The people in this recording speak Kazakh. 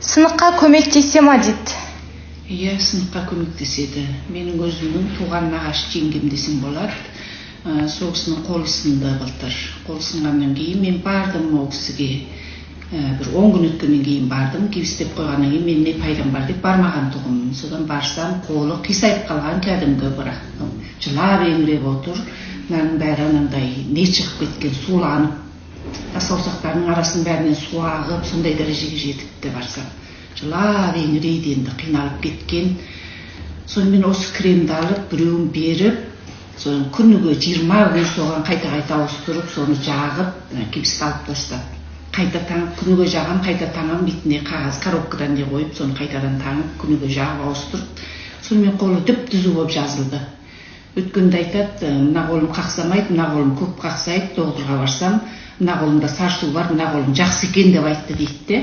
Сыныққа көмектесе ма дейді? Иә, сыныққа көмектеседі. Менің өзімнің туған нағашы жеңгем десем болады. Сол кісінің қолы сынды былтыр. Қолы сынғаннан кейін мен бардым ол кісіге. Бір 10 күн өткеннен кейін бардым. Кебістеп қойғаннан кейін мен не пайдам бар деп бармаған тұғым. Содан барсам, қолы қисайып қалған кәдімгі, бірақ жылап еңіреп отыр. Мынаның бәрі анандай не шығып кеткен, суланып, саусақтарының арасының бәрінен су ағып, сондай дәрежеге жетіпті барсам. Жылап еңірейді, енді қиналып кеткен. Сонымен осы кремді алып, біреуін беріп, соны күніге 20 күн соған қайта ауыстырып, соны жағып, кепісті алып тастап. Қайта таңып, күніге жағам, қайта таңам, бетіне қағаз коробкадан не қойып, соны қайтадан таңып, күніге жағып ауыстырып. Сонымен қолы дүп-түзу болып жазылды. Өткенде айтады, мына қолым қақсамайды, мына қолым көп қақсайды, доғдырға барсам, мына қолымда сарсу бар, мына қолым жақсы екен деп айтты дейді.